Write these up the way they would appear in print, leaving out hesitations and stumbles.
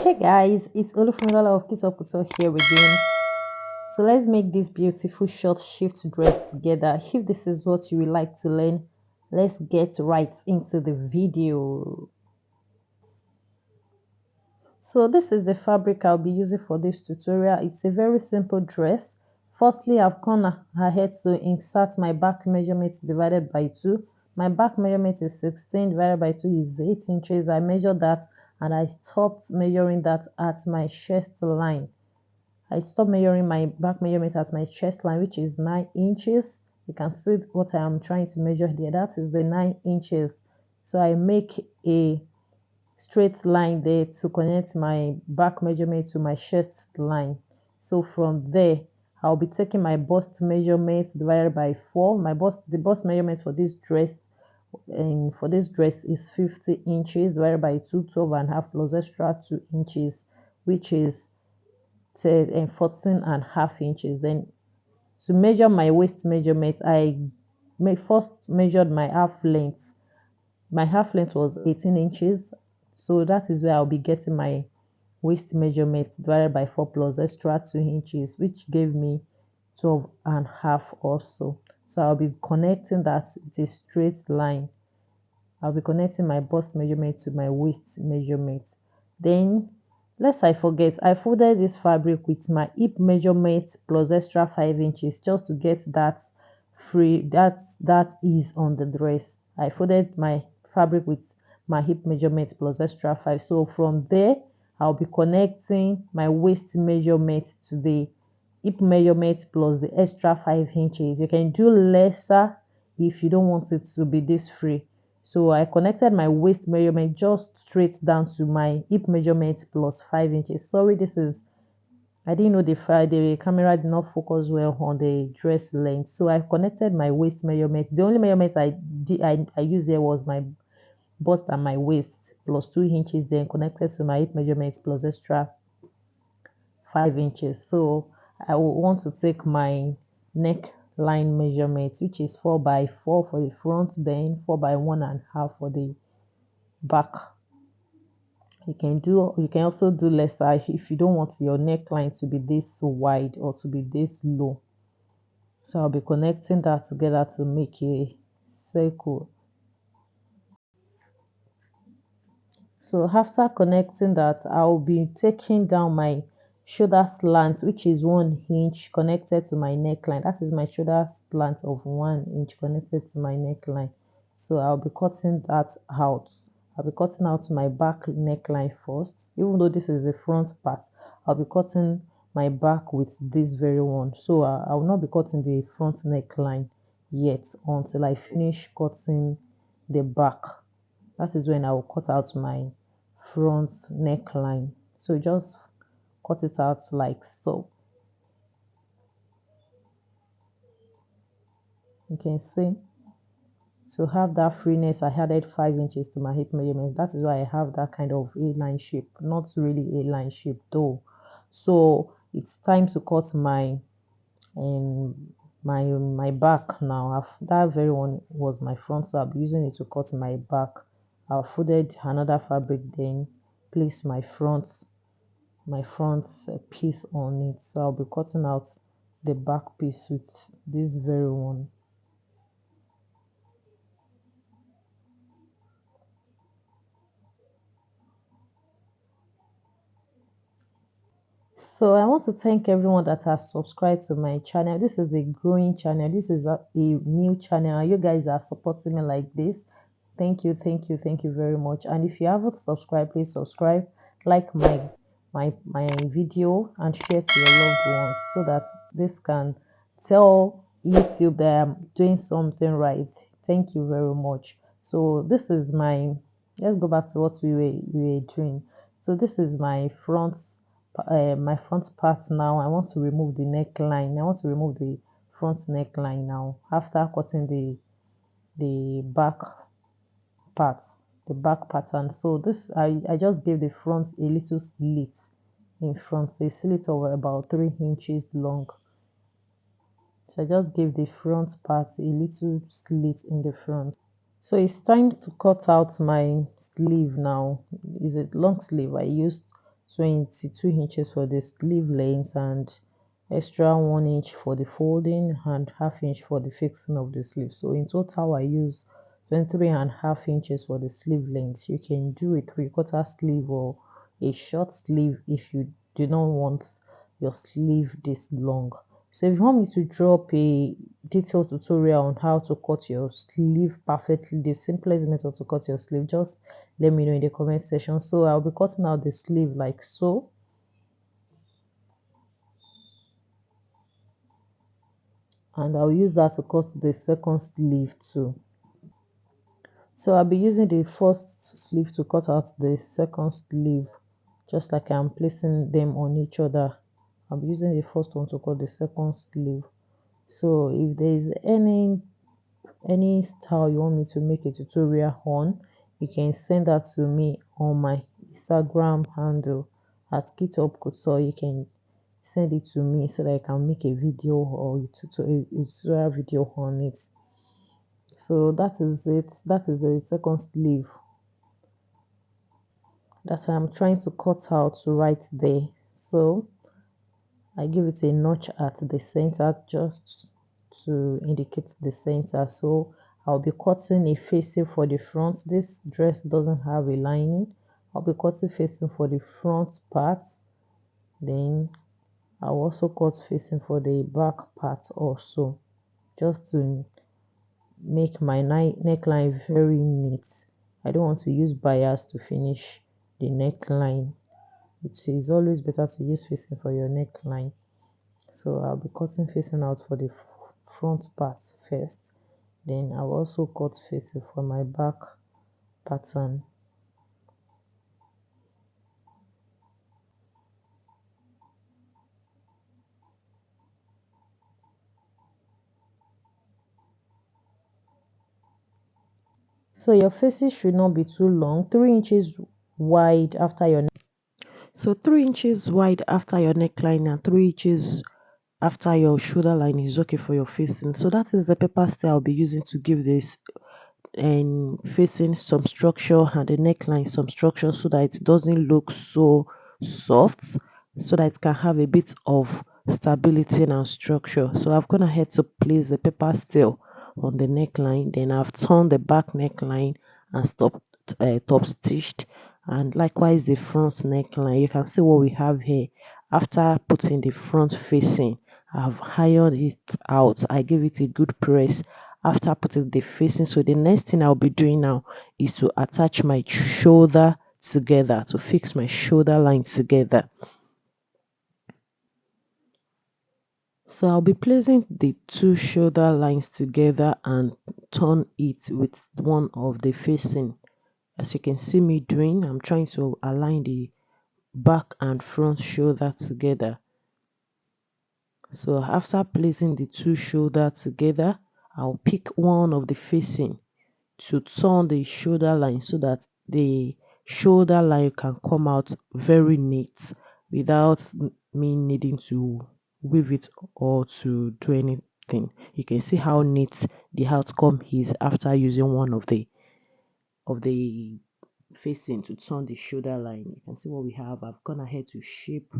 Hey guys, it's Olufundala of Kids Up Couture here again. So let's make this beautiful short shift dress together. If this is what you would like to learn, let's get right into the video. So this is the fabric I'll be using for this tutorial. It's a very simple dress. Firstly, I've gone ahead to insert my back measurement divided by 2. My back measurement is 16 divided by 2 is 8 inches. I measured that and I stopped measuring that at my chest line. I stopped measuring my back measurement at my chest line, which is 9 inches. You can see what I am trying to measure there. That is the 9 inches. So I make a straight line there to connect my back measurement to my chest line. So from there, I'll be taking my bust measurement divided by 4. The bust measurement for this dress is 50 inches divided by 2, 12 and a half plus extra 2 inches, which is 10 and 14 and a half inches. Then to measure my waist measurement, I first measured my half length. My half length was 18 inches, so that is where I'll be getting my waist measurement divided by 4 plus extra 2 inches, which gave me 12 and a half also. So I'll be connecting that with a straight line. I'll be connecting my bust measurement to my waist measurement. Then, lest I forget, I folded this fabric with my hip measurement plus extra 5 inches just to get that that is on the dress. I folded my fabric with my hip measurement plus extra 5. So from there, I'll be connecting my waist measurement to the hip measurement plus the extra 5 inches. You can do lesser if you don't want it to be this free. So I connected my waist measurement just straight down to my hip measurement plus 5 inches. Sorry, I didn't know the camera did not focus well on the dress length. So I connected my waist measurement. The only measurement I used there was my bust and my waist plus 2 inches, then connected to my hip measurement plus extra 5 inches. So I will want to take my neckline measurement, which is 4 by 4 for the front, then 4 by 1.5 for the back. You can also do lesser if you don't want your neckline to be this wide or to be this low. So I'll be connecting that together to make a circle. So after connecting that, I'll be taking down my shoulder slant, which is 1 inch connected to my neckline. That is my shoulder slant of 1 inch connected to my neckline. So I'll be cutting that out. I'll be cutting out my back neckline first. Even though this is the front part, I'll be cutting my back with this very one. So I will not be cutting the front neckline yet until I finish cutting the back. That is when I will cut out my front neckline. So just cut it out like so. You can see, to have that freeness, I added 5 inches to my hip measurement. That is why I have that kind of A-line shape. Not really A-line shape though. So it's time to cut um, my back now. That very one was my front, so I'll be using it to cut my back. I've folded another fabric, then place my front piece on it. So I'll be cutting out the back piece with this very one. So I want to thank everyone that has subscribed to my channel. This is a growing channel. This is a new channel. You guys are supporting me like this. Thank you, thank you, thank you very much. And if you haven't subscribed, please subscribe, like my video, and share to your loved ones so that this can tell YouTube that I'm doing something right. Thank you very much. So this is let's go back to what we were doing. So this is my front part now. I want to remove the neckline. I want to remove the front neckline now after cutting the back part, the back pattern. So this I just gave the front a little slit in front, a slit of about 3 inches long. So I just gave the front part a little slit in the front. So it's time to cut out my sleeve now. It's a long sleeve. I used 22 inches for the sleeve length, and extra 1 inch for the folding and half inch for the fixing of the sleeve. So in total I use 23.5 inches for the sleeve length. You can do a 3/4 sleeve or a short sleeve if you do not want your sleeve this long. So if you want me to drop a detailed tutorial on how to cut your sleeve perfectly, the simplest method to cut your sleeve, just let me know in the comment section. So I'll be cutting out the sleeve like so, and I'll use that to cut the second sleeve too. So I'll be using the first sleeve to cut out the second sleeve, just like I'm placing them on each other. I'll be using the first one to cut the second sleeve. So if there is any style you want me to make a tutorial on, you can send that to me on my Instagram handle at kitopcouture. You can send it to me so that I can make a video or a tutorial video on it. So that is it. That is the second sleeve that I'm trying to cut out right there. So I give it a notch at the center just to indicate the center. So I'll be cutting a facing for the front. This dress doesn't have a lining. I'll be cutting facing for the front part. Then I'll also cut facing for the back part also, just to make my neckline very neat. I don't want to use bias to finish the neckline. It is always better to use facing for your neckline. So I'll be cutting facing out for the front part first. Then I'll also cut facing for my back pattern. So your facing should not be too long, 3 inches wide after your 3 inches wide after your neckline and 3 inches after your shoulder line is okay for your facing. So that is the paper style I'll be using to give this and facing some structure and the neckline some structure, so that it doesn't look so soft, so that it can have a bit of stability and structure. So I've gone ahead to place the paper style on the neckline, then I've turned the back neckline and stopped top stitched, and likewise the front neckline. You can see what we have here. After putting the front facing, I've ironed it out. I give it a good press after putting the facing. So the next thing I'll be doing now is to attach my shoulder together, to fix my shoulder line together. So I'll be placing the two shoulder lines together and turn it with one of the facing. As you can see me doing, I'm trying to align the back and front shoulder together. So after placing the two shoulder together, I'll pick one of the facing to turn the shoulder line, so that the shoulder line can come out very neat without me needing to weave it or to do anything. You can see how neat the outcome is after using one of the facing to turn the shoulder line. You can see what we have. I've gone ahead to shape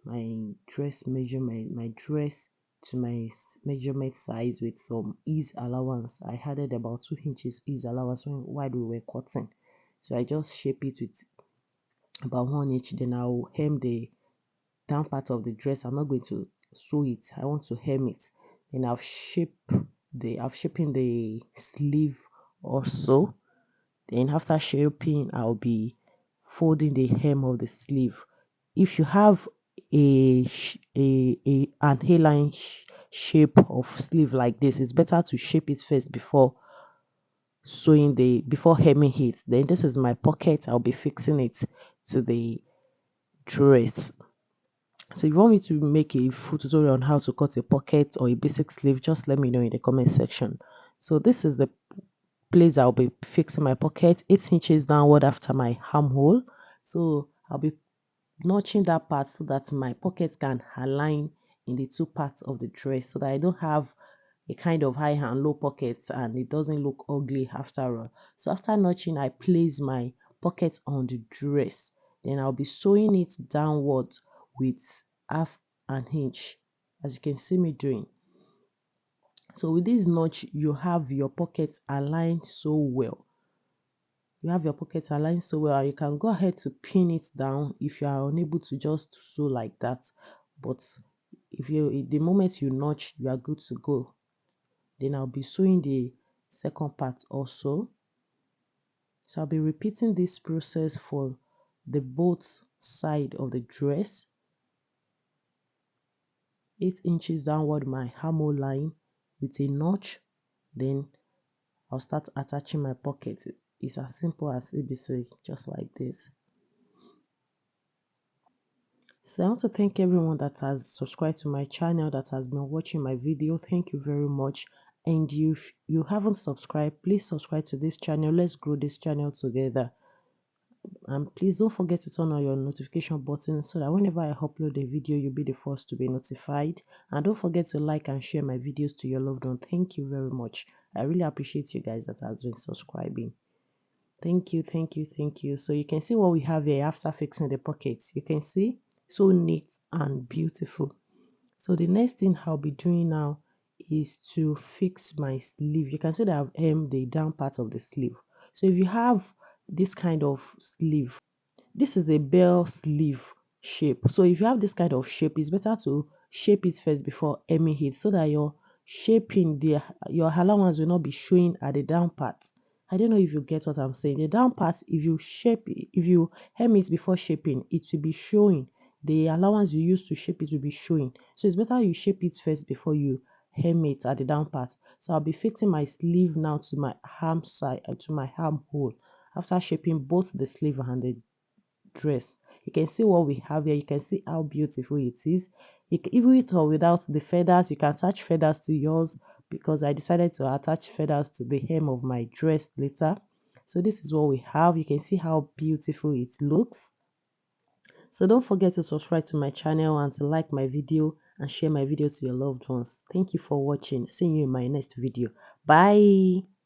my dress measurement, my dress to my measurement size with some ease allowance. I added about 2 inches ease allowance while we were cutting. So I just shape it with about 1 inch. Then I'll hem the down part of the dress. I'm not going to sew it. I want to hem it. Then I've shaping the sleeve also. Then after shaping, I'll be folding the hem of the sleeve. If you have an hairline shape of sleeve like this, it's better to shape it first before hemming it. Then this is my pocket. I'll be fixing it to the dress. So if you want me to make a full tutorial on how to cut a pocket or a basic sleeve, just let me know in the comment section. So this is the place I'll be fixing my pocket, 8 inches downward after my armhole. So I'll be notching that part so that my pocket can align in the two parts of the dress, so that I don't have a kind of high and low pockets and it doesn't look ugly after all. So after notching, I place my pocket on the dress. Then I'll be sewing it downward with half an inch, as you can see me doing. So with this notch, you have your pockets aligned so well. You have your pockets aligned so well, and you can go ahead to pin it down if you are unable to just sew like that. But if you, the moment you notch, you are good to go. Then I'll be sewing the second part also. So I'll be repeating this process for the both side of the dress. 8 inches downward my armhole line with a notch. Then I'll start attaching my pocket. It's as simple as ABC, just like this. So I want to thank everyone that has subscribed to my channel, that has been watching my video. Thank you very much. And if you haven't subscribed, please subscribe to this channel. Let's grow this channel together. And please don't forget to turn on your notification button so that whenever I upload a video, you'll be the first to be notified. And don't forget to like and share my videos to your loved one. Thank you very much. I really appreciate you guys that has been subscribing. Thank you, thank you, thank you. So you can see what we have here after fixing the pockets. You can see, so neat and beautiful. So the next thing I'll be doing now is to fix my sleeve. You can see that I've hemmed the down part of the sleeve. So if you have this kind of sleeve, this is a bell sleeve shape. So if you have this kind of shape, it's better to shape it first before hemming it, so that your shaping, your allowance will not be showing at the down part. I don't know if you get what I'm saying. The down part, if you shape it, if you hem it before shaping, it will be showing. The allowance you use to shape it will be showing. So it's better you shape it first before you hem it at the down part. So I'll be fixing my sleeve now to my arm side, to my armhole, after shaping both the sleeve and the dress. You can see what we have here. You can see how beautiful it is. Even with or without the feathers, you can attach feathers to yours, because I decided to attach feathers to the hem of my dress later. So this is what we have. You can see how beautiful it looks. So don't forget to subscribe to my channel and to like my video and share my video to your loved ones. Thank you for watching. See you in my next video. Bye.